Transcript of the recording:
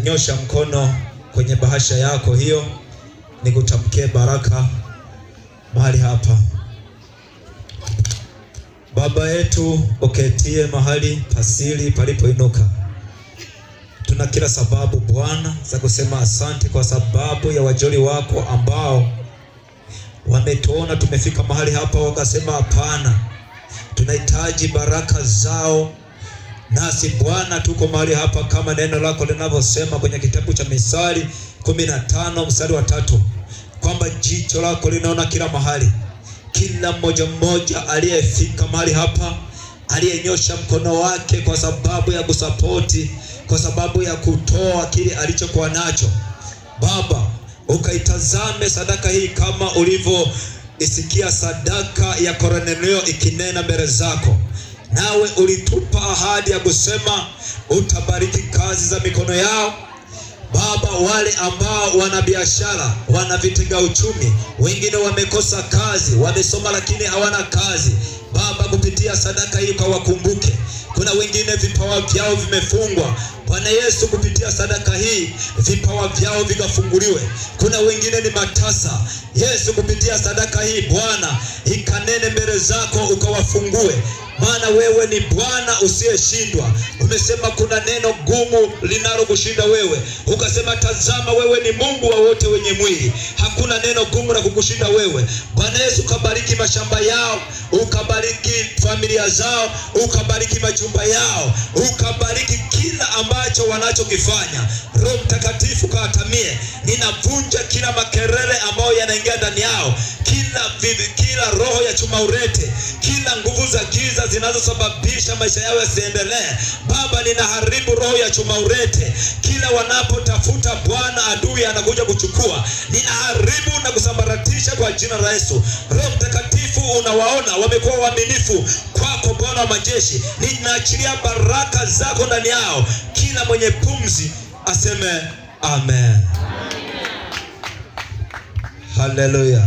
Nyosha mkono kwenye bahasha yako hiyo, nikutamkie baraka mahali hapa. Baba yetu uketie mahali pasiri palipoinuka, tuna kila sababu Bwana za kusema asante kwa sababu ya wajoli wako ambao wametuona tumefika mahali hapa, wakasema hapana, tunahitaji baraka zao. Nasi Bwana tuko mahali hapa kama neno lako linavyosema kwenye kitabu cha Misali 15 mstari wa 3, kwamba jicho lako linaona kila mahali. Kila mmoja aliyefika mahali hapa, aliyenyosha mkono wake kwa sababu ya kusapoti, kwa sababu ya kutoa kile alichokuwa nacho, Baba ukaitazame sadaka hii kama ulivyoisikia sadaka ya Kornelio ikinena mbele zako. Nawe ulitupa ahadi ya kusema utabariki kazi za mikono yao. Baba, wale ambao wana biashara, wana vitega uchumi, wengine wamekosa kazi, wamesoma lakini hawana kazi, Baba kupitia sadaka hii kawakumbuke. Kuna wengine vipawa vyao vimefungwa, Bwana Yesu kupitia sadaka hii vipawa vyao vikafunguliwe. Kuna wengine ni matasa, Yesu kupitia sadaka hii Bwana ikanene mbele zako ukawafungue, maana wewe ni Bwana usiyeshindwa. Umesema kuna neno gumu linalokushinda wewe, ukasema tazama wewe ni Mungu wa wote wenye mwili, hakuna neno gumu la kukushinda wewe. Bwana Yesu ukabariki mashamba yao, ukabariki familia zao, ukabariki majumba yao, ukabariki kila ambacho wanachokifanya. Roho Mtakatifu kawatamie. Ninavunja kila makelele ambayo yanaingia ndani yao, kila roho ya chuma urete, kila nguvu za giza zinazosababisha maisha yao yasiendelee. Baba, ninaharibu roho ya chuma urete. Kila wanapotafuta Bwana, adui anakuja kuchukua. Ninaharibu na kusambaratisha kwa jina la Yesu. Roho Mtakatifu unawaona wamekuwa waaminifu kwako Bwana wa majeshi. Ninaachilia baraka zako ndani yao. Kila mwenye pumzi aseme amen. Haleluya.